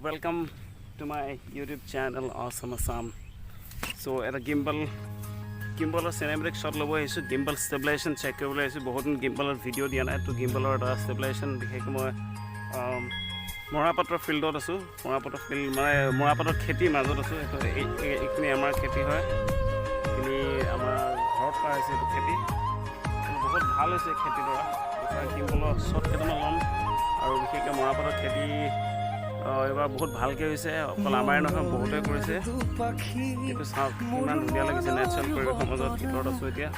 Welcome to my YouTube channel Awesome Assam. So at a Gimble cinematic shot lobo isu Gimble stabilization check koribole isu bahut Gimble video dia na to Gimble stabilization bikheke moi Morapator field ot asu Morapator field mane Morapator kheti majot asu eto ekni amar kheti hoy kini amar ghorot pa ase to kheti bahut bhal hoise kheti dora Gimble shot ketama lom aru bikheke Morapator kheti এবাৰ বহুত ভালকে হৈছে অকল আমাৰ নহয় বহুতে কৰিছে কিন্তু চাওক কিমান ধুনীয়া লাগিছে নেচাৰেল পৰিৱেশৰ মাজত ভিতৰত আছো এতিয়া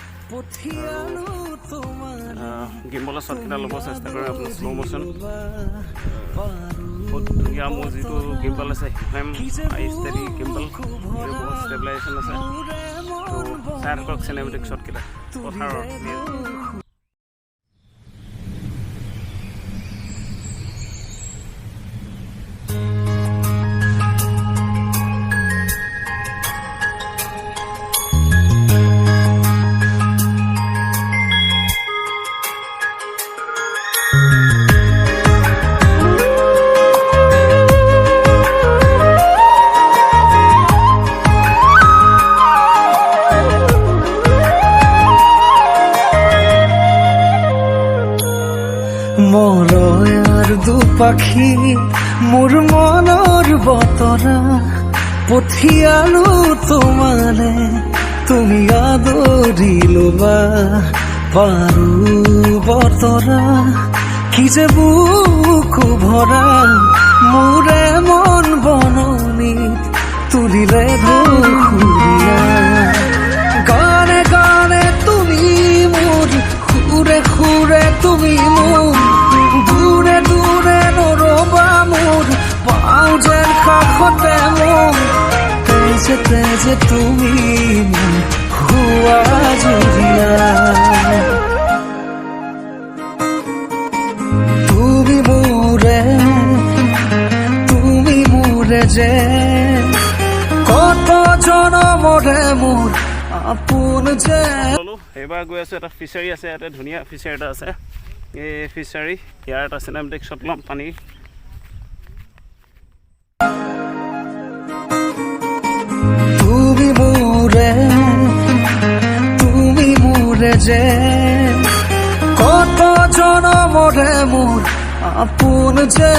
গিম্বলৰ শ্বট কেইটা ল'ব চেষ্টা কৰে আপোনাৰ শ্ল' মোশ্যন বহুত ধুনীয়া মোৰ যিটো গিম্বল আছে হেম ষ্টেডি গিম্বল বহুত ষ্টেবিলাইজেশ্যন আছে চাই থাকক চিনেমেটিক শ্বট কেইটা পথাৰত মলয়াৰ দুপাখি মোৰ মনৰ বতৰা পঠিয়ালো তোমালে তুমি আদৰি লবা পাৰো বতৰা কি যে বুকু ভৰা মোৰে মন বননিত তুলিলে ধুৰিয়া গানে গানে তুমি মোৰ খুৰে খুৰে তুমি মোৰ দূৰে দূৰে নৰবা মোৰ পাওঁ যেন কাষতে মোৰ তেজে তুমি মোৰ হোৱা জুৰিয়া তুমি মোৰে যে কত জনমৰে মোৰ আপোন যে এইবাৰ গৈ আছো এটা ফিচাৰী আছে ইয়াতে ধুনীয়া ফিচাৰী এটা আছে এই ফিচাৰী ইয়াৰ এটা চিনেমেটিক শ্বট ল'ম পানী তুমি মোৰে যে কত জনমৰে মোৰ আপোন যে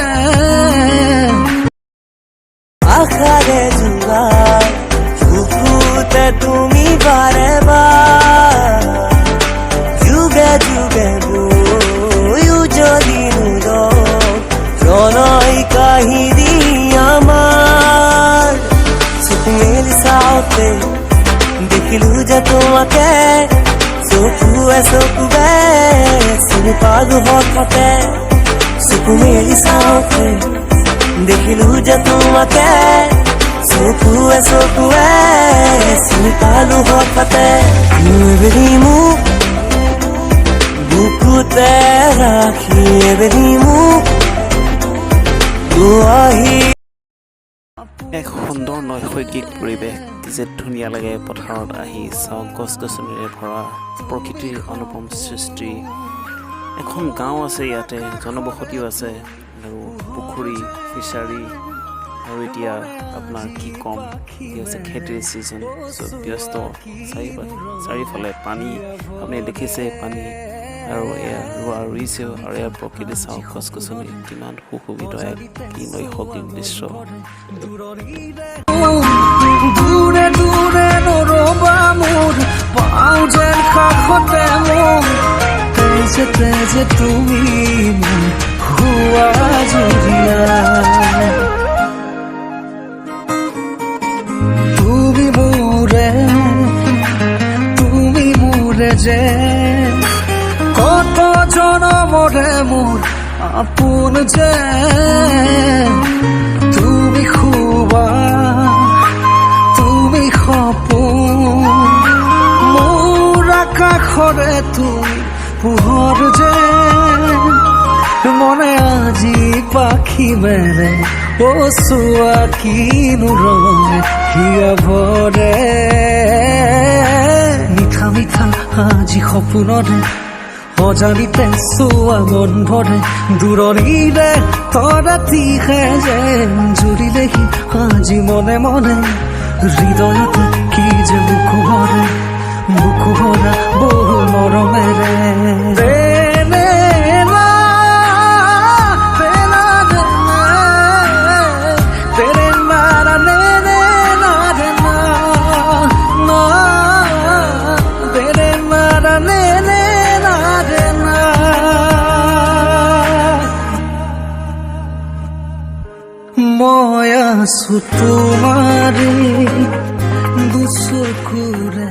আখারে জুলাই ফুকুতে তুমি বারে বার যুগে যুগে বইউ যদি প্রণয় কাহিনী আমার চোখ মেলি চাওতে দেখিলো যে তোমাকে চকুৱে চকুৱে চিনি পালো হঠাতে চোখ মেলি চাওতে দেখিলো যে তোমাকে চকুৱে চকুৱে চিনি পালো হঠাতে এবেলি মোক বুকুতে ৰাখি এবেলি মোক এক সুন্দৰ নৈসৰ্গিক পৰিৱেশ যে ধুনীয়া লাগে পথাৰত আহি চাওক গছ গছনিৰে ভৰা প্ৰকৃতিৰ অনুপম সৃষ্টি এখন গাঁও আছে ইয়াতে জনবসতিও আছে আৰু পুখুৰী ফিচাৰী আৰু এতিয়া আপোনাৰ কি ক'ম হৈছে খেতিৰ ছিজন চব ব্যস্ত চাৰিওফালে পানী আপুনি দেখিছে পানী আৰু এয়া ৰোৱা ৰুইছেও আৰু এয়া প্ৰকৃতি চাওক গছ গছনি কিমান সুশোভিত এক কি নৈসৰ্গিক দৃশ্য দূৰে দূৰে নৰবা মোৰ পাওঁ যেন কাষতে মোৰ তেজে তুমি মোৰ হোৱা জুৰিয়া তুমি মোৰে যে কত জনমৰে মোৰ আপোন যে তুমি খুবা তুমি সপোন মোৰ আকাশৰে তুমি পোহৰ যে মনে আজি পাখি মেলে ও চোৱা কিনো ৰঙে হিয়া ভৰে মিঠা মিঠা আজি সপোনৰে অজানিতে চোৱা বন্ধৰে দূৰণিৰে তৰাতিহে যেন জুৰিলেহি আজি মনে মনে হৃদয়তে কি যে বুকু ভৰা বহু মৰমেৰে মই আছো তোমাৰে দুচকুৰে